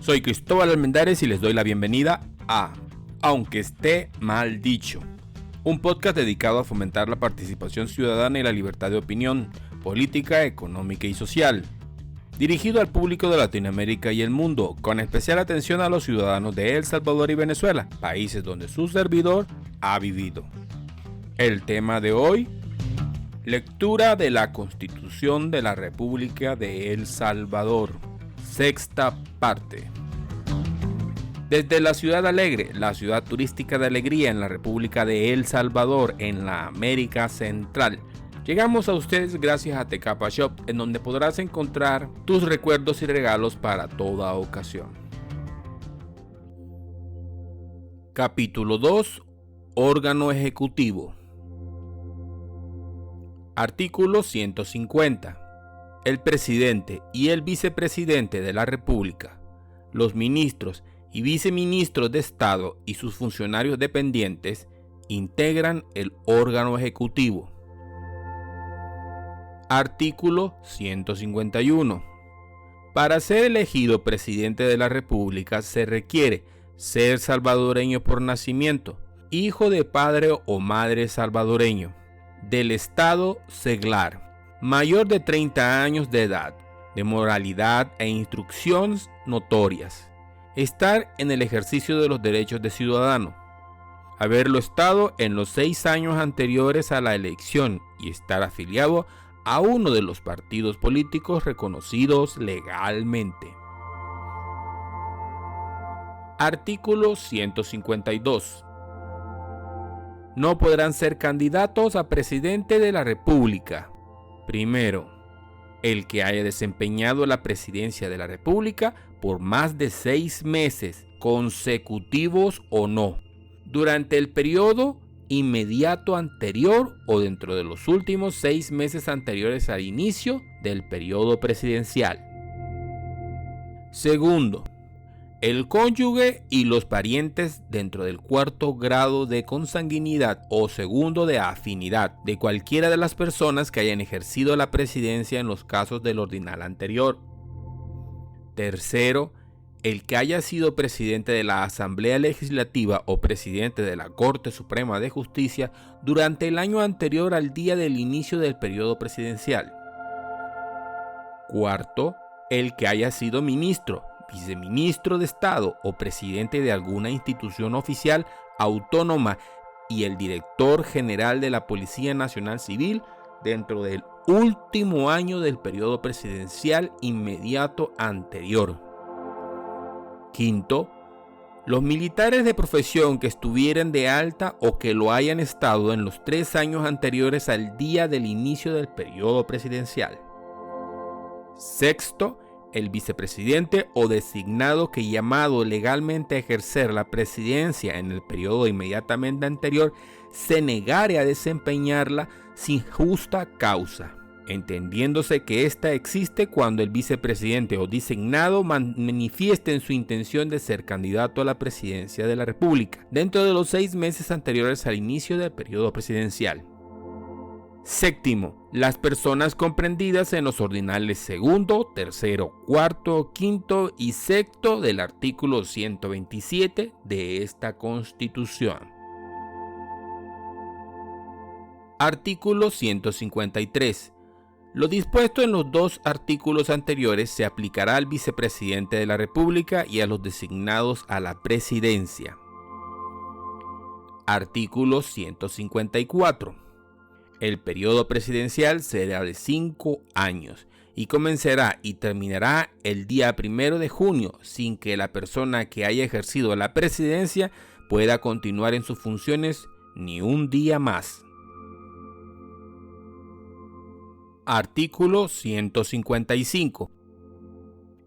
Soy Cristóbal Almendares y les doy la bienvenida a Aunque esté mal dicho, un podcast dedicado a fomentar la participación ciudadana y la libertad de opinión, política, económica y social, dirigido al público de Latinoamérica y el mundo, con especial atención a los ciudadanos de El Salvador y Venezuela, países donde su servidor ha vivido. El tema de hoy: lectura de la Constitución de la República de El Salvador, sexta parte. Desde la Ciudad Alegre, la ciudad turística de alegría en la República de El Salvador, en la América Central, llegamos a ustedes gracias a Tecapa Shop, en donde podrás encontrar tus recuerdos y regalos para toda ocasión. Capítulo 2. Órgano Ejecutivo. Artículo 150. El presidente y el vicepresidente de la República, los ministros y viceministros de Estado y sus funcionarios dependientes integran el órgano ejecutivo. Artículo 151. Para ser elegido presidente de la República se requiere ser salvadoreño por nacimiento, hijo de padre o madre salvadoreño, del estado seglar, mayor de 30 años de edad, de moralidad e instrucciones notorias, estar en el ejercicio de los derechos de ciudadano, haberlo estado en los 6 años anteriores a la elección y estar afiliado a uno de los partidos políticos reconocidos legalmente. Artículo 152. No podrán ser candidatos a presidente de la República: primero, el que haya desempeñado la presidencia de la República por más de 6 meses consecutivos o no, durante el periodo inmediato anterior o dentro de los últimos 6 meses anteriores al inicio del periodo presidencial. Segundo, el cónyuge y los parientes dentro del 4º grado de consanguinidad o 2º de afinidad de cualquiera de las personas que hayan ejercido la presidencia en los casos del ordinal anterior. Tercero, el que haya sido presidente de la Asamblea Legislativa o presidente de la Corte Suprema de Justicia durante el año anterior al día del inicio del periodo presidencial. Cuarto, el que haya sido ministro, viceministro de Estado o presidente de alguna institución oficial autónoma y el director general de la Policía Nacional Civil dentro del último año del periodo presidencial inmediato anterior. Quinto, los militares de profesión que estuvieran de alta o que lo hayan estado en los 3 años anteriores al día del inicio del periodo presidencial. Sexto, el vicepresidente o designado que, llamado legalmente a ejercer la presidencia en el periodo inmediatamente anterior, se negare a desempeñarla sin justa causa, entendiéndose que ésta existe cuando el vicepresidente o designado manifieste en su intención de ser candidato a la presidencia de la República dentro de los 6 meses anteriores al inicio del periodo presidencial. Séptimo, las personas comprendidas en los ordinales 2º, 3º, 4º, 5º y 6º del artículo 127 de esta Constitución. Artículo 153. Lo dispuesto en los 2 artículos anteriores se aplicará al vicepresidente de la República y a los designados a la presidencia. Artículo 154. El periodo presidencial será de 5 años y comenzará y terminará el día 1 de junio sin que la persona que haya ejercido la presidencia pueda continuar en sus funciones ni un día más. Artículo 155.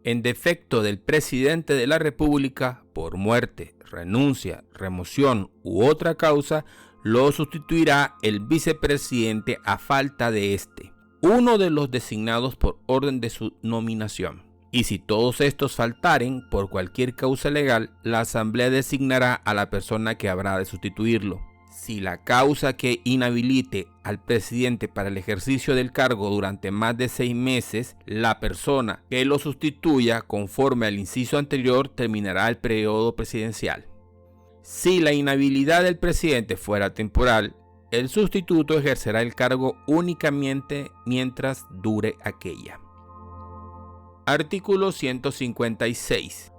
En defecto del presidente de la República, por muerte, renuncia, remoción u otra causa, lo sustituirá el vicepresidente a falta de éste, uno de los designados por orden de su nominación. Y si todos estos faltaren por cualquier causa legal, la Asamblea designará a la persona que habrá de sustituirlo. Si la causa que inhabilite al presidente para el ejercicio del cargo durante más de 6 meses, la persona que lo sustituya conforme al inciso anterior terminará el periodo presidencial. Si la inhabilidad del presidente fuera temporal, el sustituto ejercerá el cargo únicamente mientras dure aquella. Artículo 156.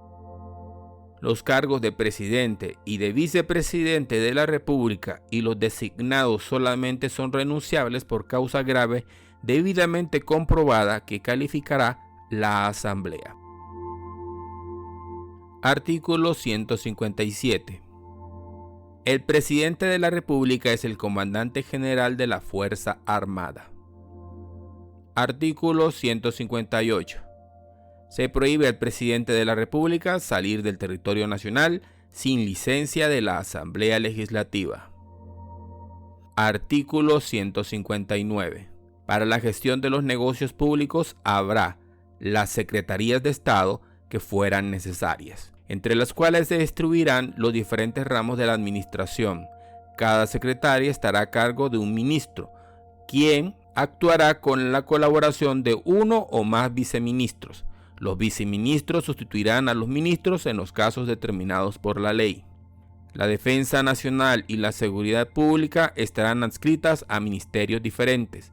Los cargos de presidente y de vicepresidente de la República y los designados solamente son renunciables por causa grave debidamente comprobada que calificará la Asamblea. Artículo 157. El presidente de la República es el comandante general de la Fuerza Armada. Artículo 158. Se prohíbe al presidente de la República salir del territorio nacional sin licencia de la Asamblea Legislativa. Artículo 159. Para la gestión de los negocios públicos habrá las secretarías de Estado que fueran necesarias, entre las cuales se distribuirán los diferentes ramos de la administración. Cada secretaria estará a cargo de un ministro, quien actuará con la colaboración de uno o más viceministros. Los viceministros sustituirán a los ministros en los casos determinados por la ley. La Defensa Nacional y la Seguridad Pública estarán adscritas a ministerios diferentes.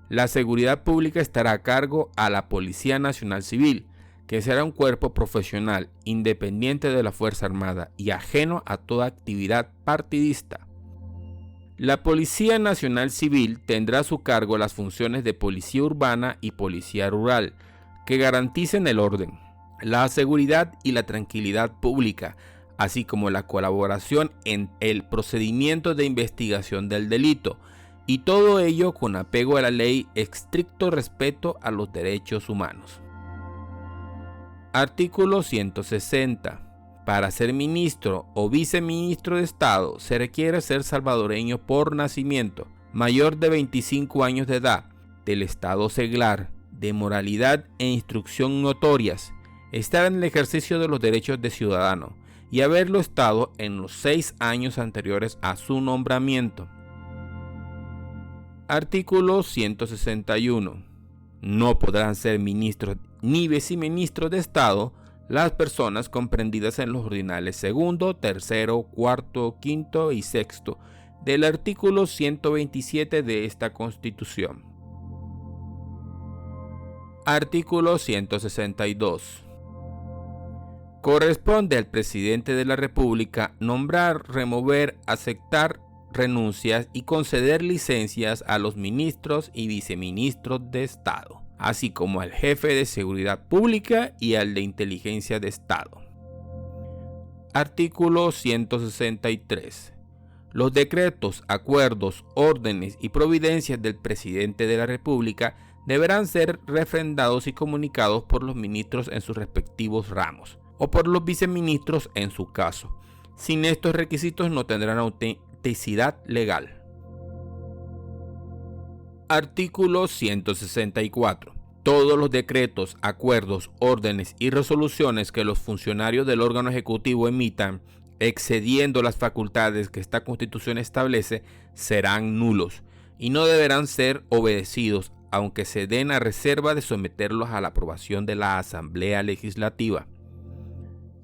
La Seguridad Pública estará a cargo a la Policía Nacional Civil, que será un cuerpo profesional independiente de la Fuerza Armada y ajeno a toda actividad partidista. La Policía Nacional Civil tendrá a su cargo las funciones de policía urbana y policía rural, que garanticen el orden, la seguridad y la tranquilidad pública, así como la colaboración en el procedimiento de investigación del delito, y todo ello con apego a la ley, estricto respeto a los derechos humanos. Artículo 160. Para ser ministro o viceministro de Estado se requiere ser salvadoreño por nacimiento, mayor de 25 años de edad, del estado seglar, de moralidad e instrucción notorias, estar en el ejercicio de los derechos de ciudadano y haberlo estado en los 6 años anteriores a su nombramiento. Artículo 161. No podrán ser ministros ni viceministros de Estado las personas comprendidas en los ordinales segundo, tercero, cuarto, quinto y sexto del artículo 127 de esta Constitución. Artículo 162. Corresponde al presidente de la República nombrar, remover, aceptar renuncias y conceder licencias a los ministros y viceministros de Estado, así como al jefe de Seguridad Pública y al de Inteligencia de Estado. Artículo 163. Los decretos, acuerdos, órdenes y providencias del presidente de la República deberán ser refrendados y comunicados por los ministros en sus respectivos ramos, o por los viceministros en su caso. Sin estos requisitos no tendrán autenticidad legal. Artículo 164. Todos los decretos, acuerdos, órdenes y resoluciones que los funcionarios del órgano ejecutivo emitan, excediendo las facultades que esta Constitución establece, serán nulos y no deberán ser obedecidos, aunque se den a reserva de someterlos a la aprobación de la Asamblea Legislativa.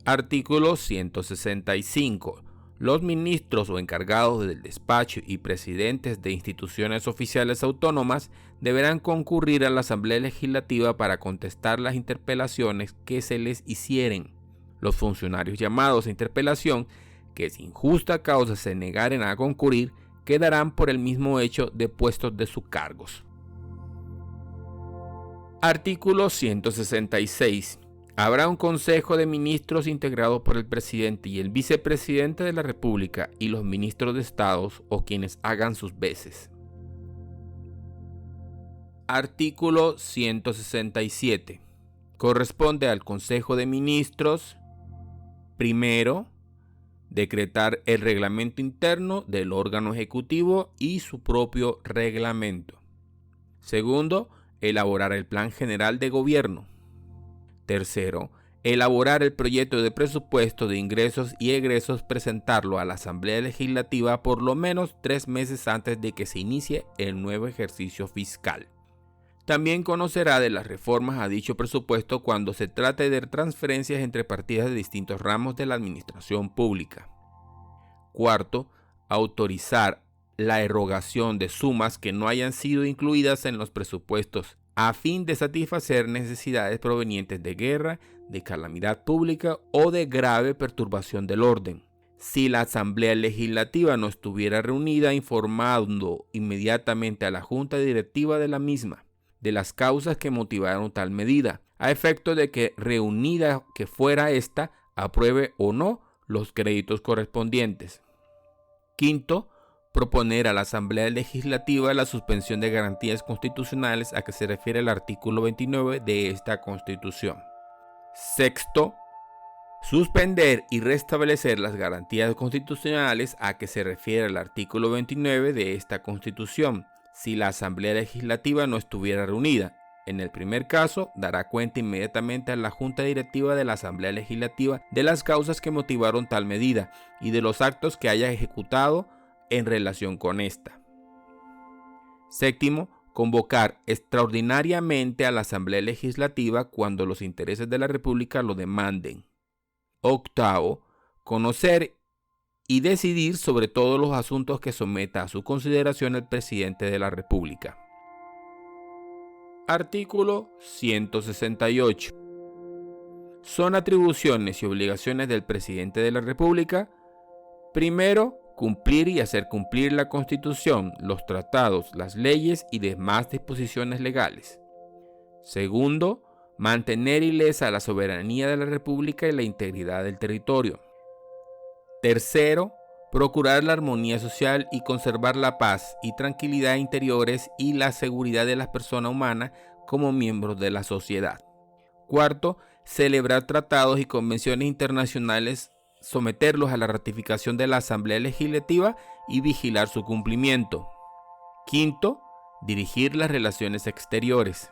Artículo 165. Los ministros o encargados del despacho y presidentes de instituciones oficiales autónomas deberán concurrir a la Asamblea Legislativa para contestar las interpelaciones que se les hicieren. Los funcionarios llamados a interpelación, que sin justa causa se negaren a concurrir, quedarán por el mismo hecho depuestos de sus cargos. Artículo 166. Habrá un Consejo de Ministros integrado por el presidente y el vicepresidente de la República y los ministros de Estado o quienes hagan sus veces. Artículo 167. Corresponde al Consejo de Ministros, primero, decretar el reglamento interno del órgano ejecutivo y su propio reglamento. Segundo, elaborar el plan general de gobierno. Tercero, elaborar el proyecto de presupuesto de ingresos y egresos, presentarlo a la Asamblea Legislativa por lo menos 3 meses antes de que se inicie el nuevo ejercicio fiscal. También conocerá de las reformas a dicho presupuesto cuando se trate de transferencias entre partidas de distintos ramos de la administración pública. Cuarto, autorizar la erogación de sumas que no hayan sido incluidas en los presupuestos a fin de satisfacer necesidades provenientes de guerra, de calamidad pública o de grave perturbación del orden. Si la Asamblea Legislativa no estuviera reunida, informando inmediatamente a la Junta Directiva de la misma de las causas que motivaron tal medida, a efecto de que, reunida que fuera ésta, apruebe o no los créditos correspondientes. Quinto, proponer a la Asamblea Legislativa la suspensión de garantías constitucionales a que se refiere el artículo 29 de esta Constitución. Sexto, suspender y restablecer las garantías constitucionales a que se refiere el artículo 29 de esta Constitución, si la Asamblea Legislativa no estuviera reunida. En el primer caso, dará cuenta inmediatamente a la Junta Directiva de la Asamblea Legislativa de las causas que motivaron tal medida y de los actos que haya ejecutado en relación con esta. Séptimo, convocar extraordinariamente a la Asamblea Legislativa cuando los intereses de la República lo demanden. Octavo, conocer y decidir sobre todos los asuntos que someta a su consideración el presidente de la República. Artículo 168. Son atribuciones y obligaciones del presidente de la República: primero, cumplir y hacer cumplir la Constitución, los tratados, las leyes y demás disposiciones legales. Segundo, mantener ilesa la soberanía de la República y la integridad del territorio. Tercero, procurar la armonía social y conservar la paz y tranquilidad interiores y la seguridad de las personas humanas como miembros de la sociedad. Cuarto, celebrar tratados y convenciones internacionales, someterlos a la ratificación de la Asamblea Legislativa y vigilar su cumplimiento. Quinto, dirigir las relaciones exteriores.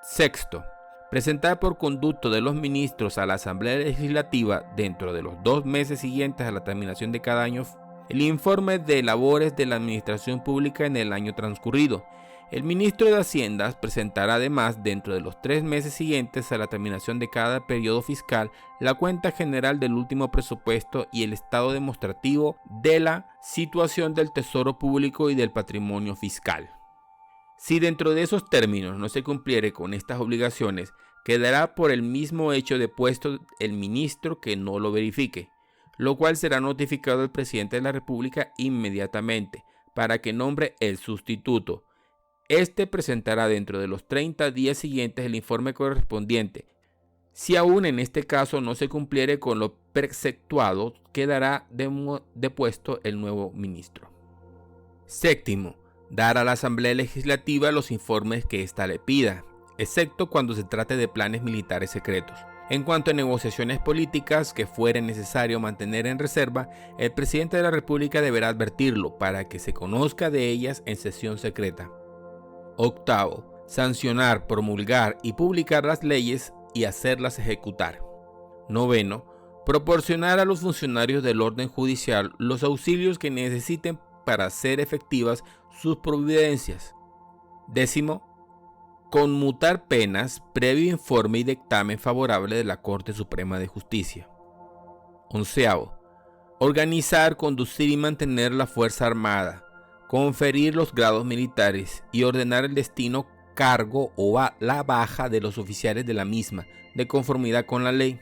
Sexto, presentar por conducto de los ministros a la Asamblea Legislativa dentro de los 2 meses siguientes a la terminación de cada año el informe de labores de la administración pública en el año transcurrido. El ministro de Hacienda presentará además dentro de los 3 meses siguientes a la terminación de cada periodo fiscal la cuenta general del último presupuesto y el estado demostrativo de la situación del tesoro público y del patrimonio fiscal. Si dentro de esos términos no se cumpliere con estas obligaciones, quedará por el mismo hecho depuesto el ministro que no lo verifique, lo cual será notificado al presidente de la República inmediatamente para que nombre el sustituto. Este presentará dentro de los 30 días siguientes el informe correspondiente. Si aún en este caso no se cumpliere con lo preceptuado, quedará depuesto el nuevo ministro. Séptimo, dar a la Asamblea Legislativa los informes que ésta le pida, excepto cuando se trate de planes militares secretos. En cuanto a negociaciones políticas que fuere necesario mantener en reserva, el presidente de la República deberá advertirlo para que se conozca de ellas en sesión secreta. Octavo, sancionar, promulgar y publicar las leyes y hacerlas ejecutar. Noveno, proporcionar a los funcionarios del orden judicial los auxilios que necesiten para hacer efectivas sus providencias. Décimo, conmutar penas previo informe y dictamen favorable de la Corte Suprema de Justicia. Onceavo, organizar, conducir y mantener la Fuerza Armada, conferir los grados militares y ordenar el destino, cargo o la baja de los oficiales de la misma, de conformidad con la ley.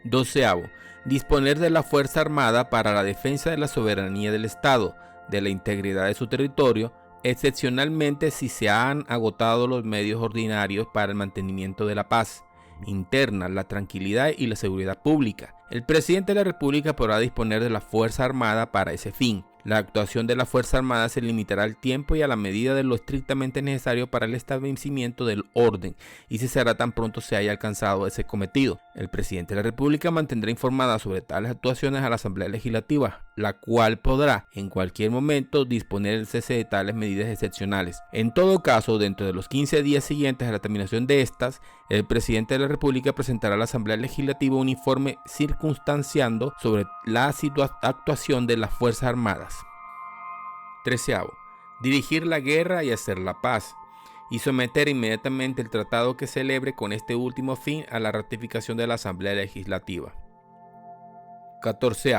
Doceavo, disponer de la Fuerza Armada para la defensa de la soberanía del Estado, de la integridad de su territorio, excepcionalmente si se han agotado los medios ordinarios para el mantenimiento de la paz interna, la tranquilidad y la seguridad pública. El presidente de la República podrá disponer de la Fuerza Armada para ese fin. La actuación de la Fuerza Armada se limitará al tiempo y a la medida de lo estrictamente necesario para el establecimiento del orden y cesará tan pronto se haya alcanzado ese cometido. El presidente de la República mantendrá informada sobre tales actuaciones a la Asamblea Legislativa, la cual podrá en cualquier momento disponer el cese de tales medidas excepcionales. En todo caso, dentro de los 15 días siguientes a la terminación de estas, el presidente de la República presentará a la Asamblea Legislativa un informe circunstanciando sobre la actuación de las Fuerzas Armadas. 13. Dirigir la guerra y hacer la paz, y someter inmediatamente el tratado que celebre con este último fin a la ratificación de la Asamblea Legislativa. 14.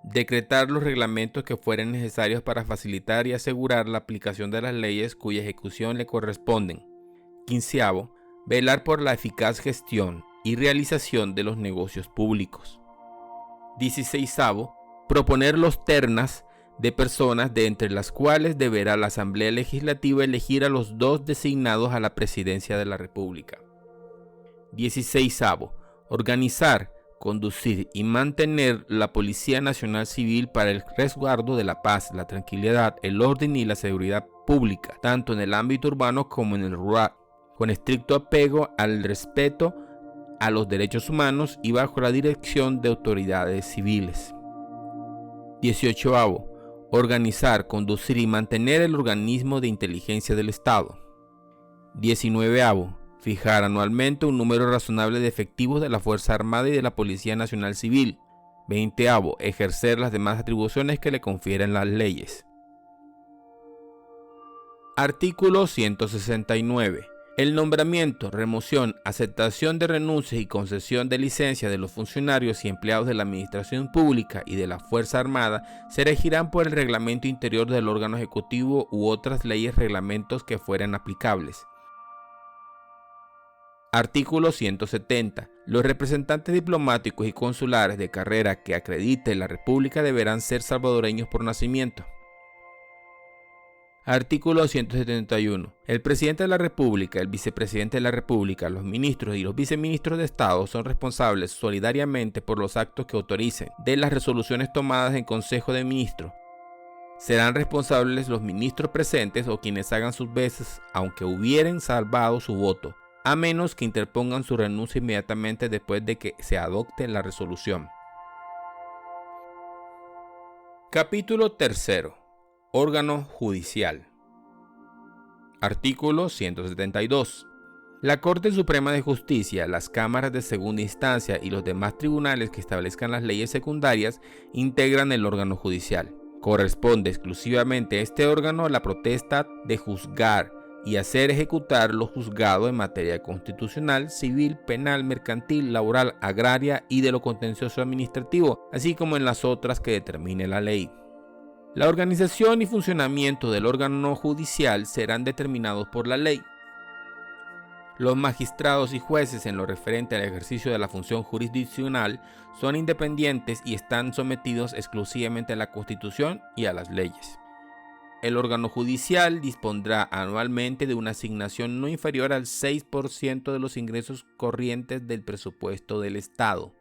Decretar los reglamentos que fueren necesarios para facilitar y asegurar la aplicación de las leyes cuya ejecución le corresponden. 15. Velar por la eficaz gestión y realización de los negocios públicos. 16. Proponer los ternas de personas de entre las cuales deberá la Asamblea Legislativa elegir a los 2 designados a la presidencia de la República. 16. Organizar, conducir y mantener la Policía Nacional Civil para el resguardo de la paz, la tranquilidad, el orden y la seguridad pública, tanto en el ámbito urbano como en el rural, con estricto apego al respeto a los derechos humanos y bajo la dirección de autoridades civiles. 18. Organizar, conducir y mantener el organismo de inteligencia del Estado. 19. Fijar anualmente un número razonable de efectivos de la Fuerza Armada y de la Policía Nacional Civil. 20. Ejercer las demás atribuciones que le confieren las leyes. Artículo 169. El nombramiento, remoción, aceptación de renuncias y concesión de licencia de los funcionarios y empleados de la Administración Pública y de la Fuerza Armada se regirán por el reglamento interior del órgano ejecutivo u otras leyes reglamentos que fueran aplicables. Artículo 170. Los representantes diplomáticos y consulares de carrera que acredite la República deberán ser salvadoreños por nacimiento. Artículo 171. El presidente de la República, el vicepresidente de la República, los ministros y los viceministros de Estado son responsables solidariamente por los actos que autoricen de las resoluciones tomadas en Consejo de Ministros. Serán responsables los ministros presentes o quienes hagan sus veces, aunque hubieren salvado su voto, a menos que interpongan su renuncia inmediatamente después de que se adopte la resolución. Capítulo 3. Órgano judicial. Artículo 172. La Corte Suprema de Justicia, las cámaras de segunda instancia y los demás tribunales que establezcan las leyes secundarias integran el órgano judicial. Corresponde exclusivamente a este órgano la potestad de juzgar y hacer ejecutar lo juzgado en materia constitucional, civil, penal, mercantil, laboral, agraria y de lo contencioso administrativo, así como en las otras que determine la ley. La organización y funcionamiento del órgano judicial serán determinados por la ley. Los magistrados y jueces en lo referente al ejercicio de la función jurisdiccional son independientes y están sometidos exclusivamente a la Constitución y a las leyes. El órgano judicial dispondrá anualmente de una asignación no inferior al 6% de los ingresos corrientes del presupuesto del Estado.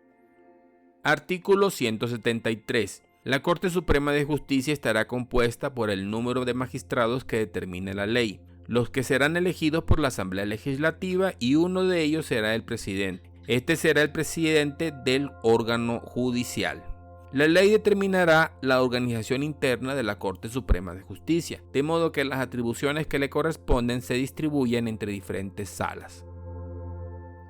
Artículo 173. La Corte Suprema de Justicia estará compuesta por el número de magistrados que determine la ley, los que serán elegidos por la Asamblea Legislativa y uno de ellos será el presidente. Este será el presidente del órgano judicial. La ley determinará la organización interna de la Corte Suprema de Justicia, de modo que las atribuciones que le corresponden se distribuyen entre diferentes salas.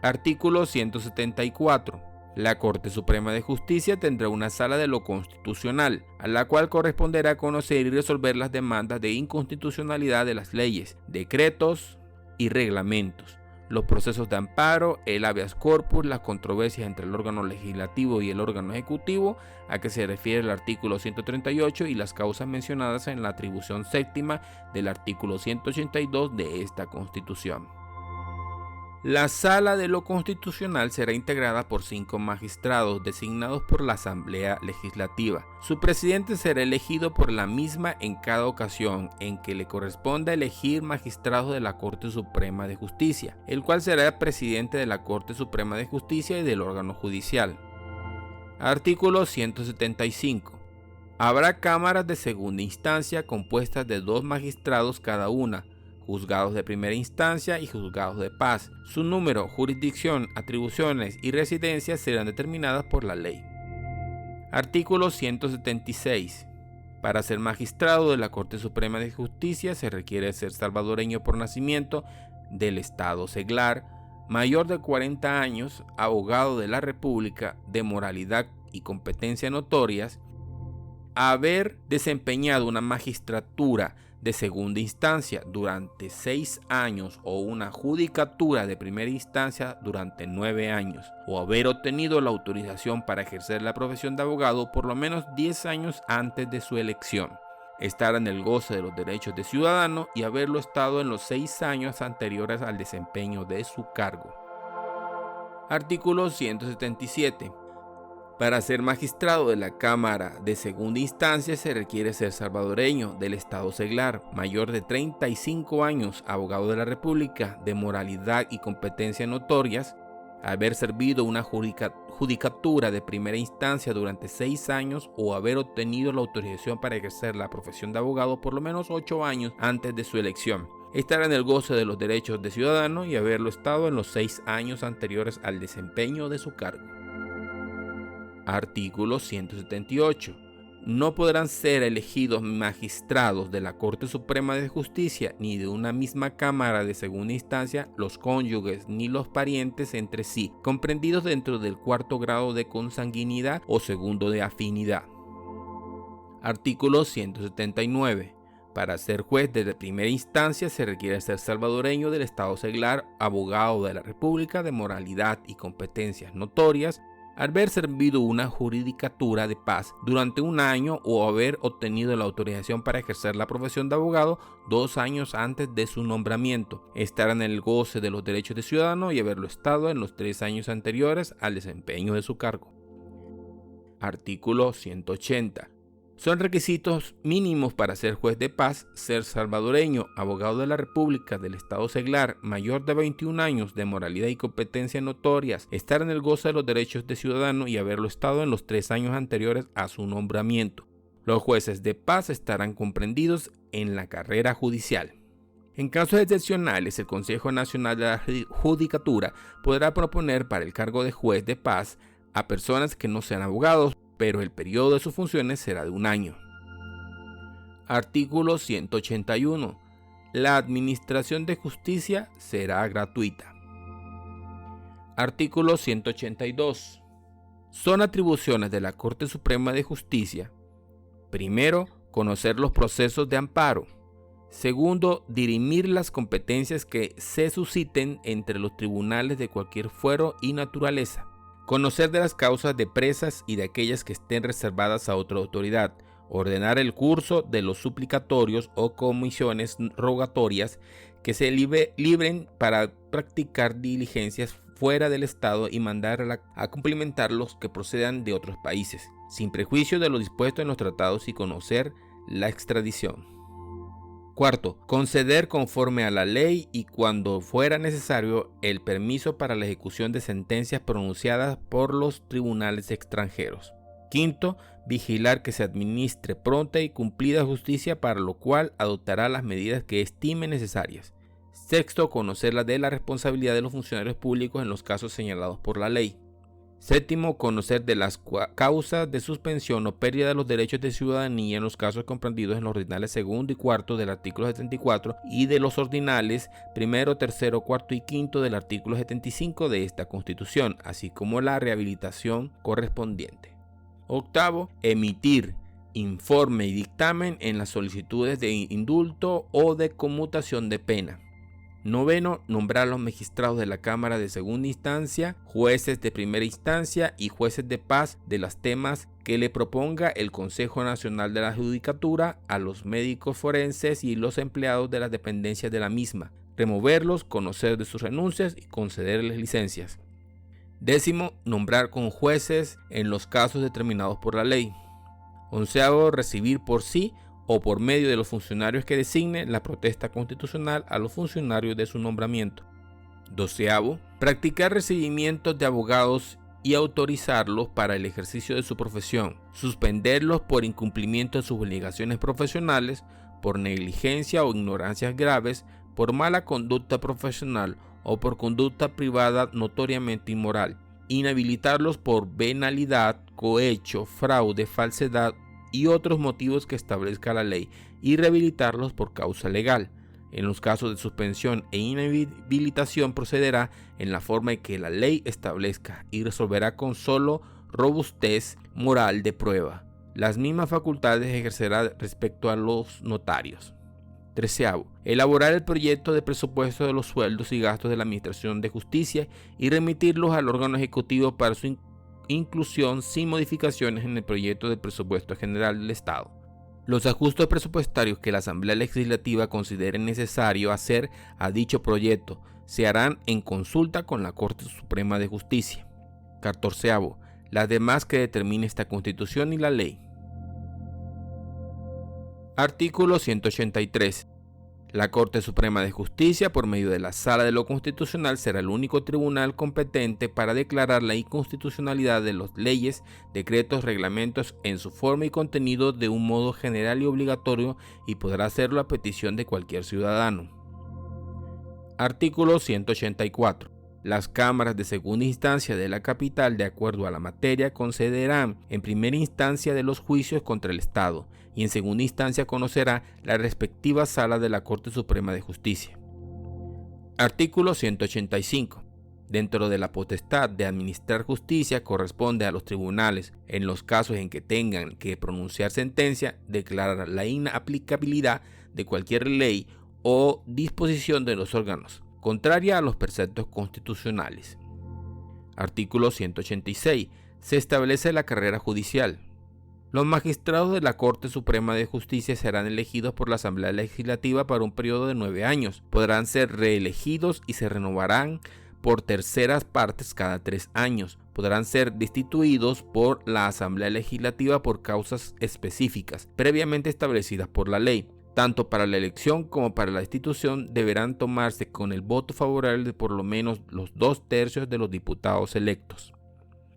Artículo 174. La Corte Suprema de Justicia tendrá una sala de lo constitucional, a la cual corresponderá conocer y resolver las demandas de inconstitucionalidad de las leyes, decretos y reglamentos, los procesos de amparo, el habeas corpus, las controversias entre el órgano legislativo y el órgano ejecutivo, a que se refiere el artículo 138 y las causas mencionadas en la atribución séptima del artículo 182 de esta Constitución. La Sala de lo Constitucional será integrada por 5 magistrados designados por la Asamblea Legislativa. Su presidente será elegido por la misma en cada ocasión en que le corresponda elegir magistrados de la Corte Suprema de Justicia, el cual será presidente de la Corte Suprema de Justicia y del órgano judicial. Artículo 175. Habrá cámaras de segunda instancia compuestas de 2 magistrados cada una, juzgados de primera instancia y juzgados de paz. Su número, jurisdicción, atribuciones y residencia serán determinadas por la ley. Artículo 176. Para ser magistrado de la Corte Suprema de Justicia se requiere ser salvadoreño por nacimiento, del estado seglar, mayor de 40 años, abogado de la República, de moralidad y competencia notorias, haber desempeñado una magistratura de segunda instancia durante 6 años o una judicatura de primera instancia durante 9 años, o haber obtenido la autorización para ejercer la profesión de abogado por lo menos 10 años antes de su elección, estar en el goce de los derechos de ciudadano y haberlo estado en los 6 años anteriores al desempeño de su cargo. Artículo 177. Para ser magistrado de la Cámara de Segunda Instancia se requiere ser salvadoreño del estado seglar, mayor de 35 años, abogado de la República, de moralidad y competencia notorias, haber servido una judicatura de primera instancia durante 6 años o haber obtenido la autorización para ejercer la profesión de abogado por lo menos 8 años antes de su elección, estar en el goce de los derechos de ciudadano y haberlo estado en los 6 años anteriores al desempeño de su cargo. Artículo 178. No podrán ser elegidos magistrados de la Corte Suprema de Justicia ni de una misma Cámara de segunda instancia los cónyuges ni los parientes entre sí, comprendidos dentro del 4º grado de consanguinidad o 2º de afinidad. Artículo 179. Para ser juez de primera instancia se requiere ser salvadoreño del estado seglar, abogado de la República, de moralidad y competencias notorias, haber servido una judicatura de paz durante 1 año o haber obtenido la autorización para ejercer la profesión de abogado 2 años antes de su nombramiento, estar en el goce de los derechos de ciudadano y haberlo estado en los 3 años anteriores al desempeño de su cargo. Artículo 180. Son requisitos mínimos para ser juez de paz, ser salvadoreño, abogado de la República, del estado seglar, mayor de 21 años, de moralidad y competencia notorias, estar en el goce de los derechos de ciudadano y haberlo estado en los 3 años anteriores a su nombramiento. Los jueces de paz estarán comprendidos en la carrera judicial. En casos excepcionales, el Consejo Nacional de la Judicatura podrá proponer para el cargo de juez de paz a personas que no sean abogados, pero el periodo de sus funciones será de 1 año. Artículo 181. La administración de justicia será gratuita. Artículo 182. Son atribuciones de la Corte Suprema de Justicia: primero, conocer los procesos de amparo; segundo, dirimir las competencias que se susciten entre los tribunales de cualquier fuero y naturaleza; conocer de las causas de presas y de aquellas que estén reservadas a otra autoridad; ordenar el curso de los suplicatorios o comisiones rogatorias que se libren para practicar diligencias fuera del Estado y mandar a cumplimentar los que procedan de otros países, sin prejuicio de lo dispuesto en los tratados, y conocer la extradición. Cuarto, conceder conforme a la ley y cuando fuera necesario el permiso para la ejecución de sentencias pronunciadas por los tribunales extranjeros. Quinto, vigilar que se administre pronta y cumplida justicia, para lo cual adoptará las medidas que estime necesarias. Sexto, conocer la responsabilidad de los funcionarios públicos en los casos señalados por la ley. Séptimo, conocer de las causas de suspensión o pérdida de los derechos de ciudadanía en los casos comprendidos en los ordinales 2º y 4º del artículo 74 y de los ordinales 1º, 3º, 4º y 5º del artículo 75 de esta Constitución, así como la rehabilitación correspondiente. Octavo, emitir informe y dictamen en las solicitudes de indulto o de conmutación de pena. Noveno, nombrar a los magistrados de la Cámara de Segunda Instancia, jueces de primera instancia y jueces de paz de los temas que le proponga el Consejo Nacional de la Judicatura a los médicos forenses y los empleados de las dependencias de la misma, removerlos, conocer de sus renuncias y concederles licencias. Décimo, nombrar con jueces en los casos determinados por la ley. Onceavo, recibir por sí o por medio de los funcionarios que designe la protesta constitucional a los funcionarios de su nombramiento. Doceavo, practicar recibimientos de abogados y autorizarlos para el ejercicio de su profesión, suspenderlos por incumplimiento de sus obligaciones profesionales, por negligencia o ignorancias graves, por mala conducta profesional o por conducta privada notoriamente inmoral, inhabilitarlos por venalidad, cohecho, fraude, falsedad y otros motivos que establezca la ley y rehabilitarlos por causa legal. En los casos de suspensión e inhabilitación procederá en la forma en que la ley establezca y resolverá con solo robustez moral de prueba. Las mismas facultades ejercerá respecto a los notarios. 13. Elaborar el proyecto de presupuesto de los sueldos y gastos de la Administración de Justicia y remitirlos al órgano ejecutivo para su inclusión sin modificaciones en el proyecto de presupuesto general del Estado. Los ajustes presupuestarios que la Asamblea Legislativa considere necesario hacer a dicho proyecto se harán en consulta con la Corte Suprema de Justicia. 14. Las demás que determine esta Constitución y la ley. Artículo 183. La Corte Suprema de Justicia, por medio de la Sala de lo Constitucional, será el único tribunal competente para declarar la inconstitucionalidad de las leyes, decretos, reglamentos en su forma y contenido de un modo general y obligatorio y podrá hacerlo a petición de cualquier ciudadano. Artículo 184. Las cámaras de segunda instancia de la capital, de acuerdo a la materia, concederán en primera instancia de los juicios contra el Estado y en segunda instancia conocerá la respectiva sala de la Corte Suprema de Justicia. Artículo 185. Dentro de la potestad de administrar justicia corresponde a los tribunales, en los casos en que tengan que pronunciar sentencia, declarar la inaplicabilidad de cualquier ley o disposición de los órganos, contraria a los preceptos constitucionales. Artículo 186. Se establece la carrera judicial. Los magistrados de la Corte Suprema de Justicia serán elegidos por la Asamblea Legislativa para un periodo de 9 años. Podrán ser reelegidos y se renovarán por terceras partes cada 3 años. Podrán ser destituidos por la Asamblea Legislativa por causas específicas, previamente establecidas por la ley. Tanto para la elección como para la destitución deberán tomarse con el voto favorable de por lo menos los 2/3 de los diputados electos.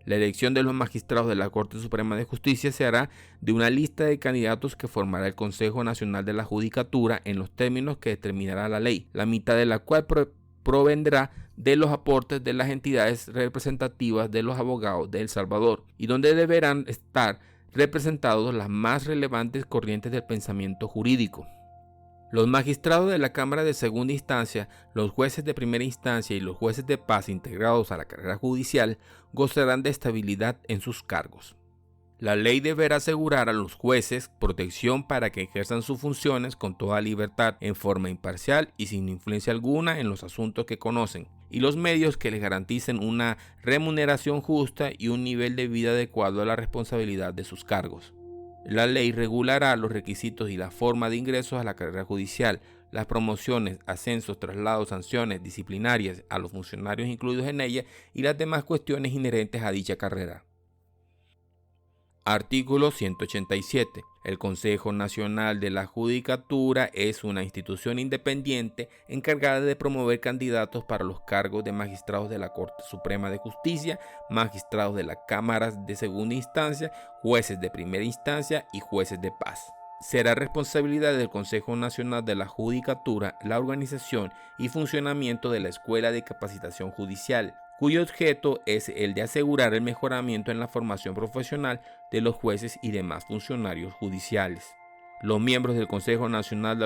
La elección de los magistrados de la Corte Suprema de Justicia se hará de una lista de candidatos que formará el Consejo Nacional de la Judicatura en los términos que determinará la ley, la mitad de la cual provendrá de los aportes de las entidades representativas de los abogados de El Salvador, y donde deberán estar representados las más relevantes corrientes del pensamiento jurídico. Los magistrados de la Cámara de Segunda Instancia, los jueces de primera instancia y los jueces de paz integrados a la carrera judicial gozarán de estabilidad en sus cargos. La ley deberá asegurar a los jueces protección para que ejerzan sus funciones con toda libertad, en forma imparcial y sin influencia alguna en los asuntos que conocen, y los medios que les garanticen una remuneración justa y un nivel de vida adecuado a la responsabilidad de sus cargos. La ley regulará los requisitos y la forma de ingresos a la carrera judicial, las promociones, ascensos, traslados, sanciones disciplinarias a los funcionarios incluidos en ella y las demás cuestiones inherentes a dicha carrera. Artículo 187. El Consejo Nacional de la Judicatura es una institución independiente encargada de promover candidatos para los cargos de magistrados de la Corte Suprema de Justicia, magistrados de las cámaras de segunda instancia, jueces de primera instancia y jueces de paz. Será responsabilidad del Consejo Nacional de la Judicatura la organización y funcionamiento de la Escuela de Capacitación Judicial, cuyo objeto es el de asegurar el mejoramiento en la formación profesional de los jueces y demás funcionarios judiciales. Los miembros del Consejo Nacional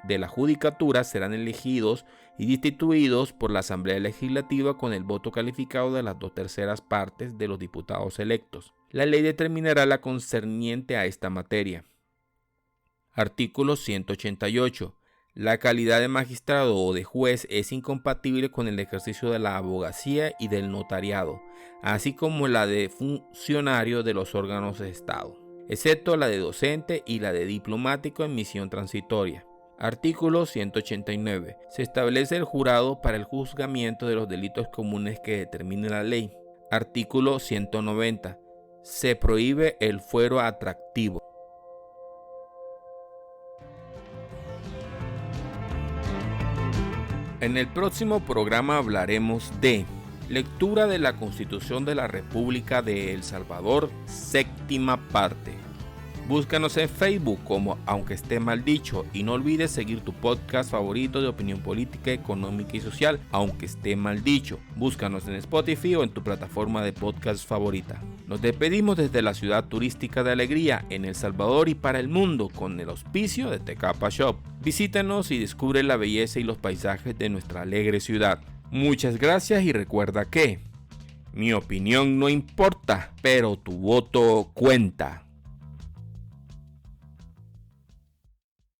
de la Judicatura serán elegidos y destituidos por la Asamblea Legislativa con el voto calificado de las 2/3 partes de los diputados electos. La ley determinará la concerniente a esta materia. Artículo 188. La calidad de magistrado o de juez es incompatible con el ejercicio de la abogacía y del notariado, así como la de funcionario de los órganos de Estado, excepto la de docente y la de diplomático en misión transitoria. Artículo 189. Se establece el jurado para el juzgamiento de los delitos comunes que determine la ley. Artículo 190. Se prohíbe el fuero atractivo. En el próximo programa hablaremos de Lectura de la Constitución de la República de El Salvador, séptima parte. Búscanos en Facebook como Aunque Esté Mal Dicho y no olvides seguir tu podcast favorito de opinión política, económica y social, Aunque Esté Mal Dicho. Búscanos en Spotify o en tu plataforma de podcast favorita. Nos despedimos desde la ciudad turística de Alegría en El Salvador y para el mundo con el auspicio de Tecapa Shop. Visítanos y descubre la belleza y los paisajes de nuestra alegre ciudad. Muchas gracias y recuerda que mi opinión no importa, pero tu voto cuenta.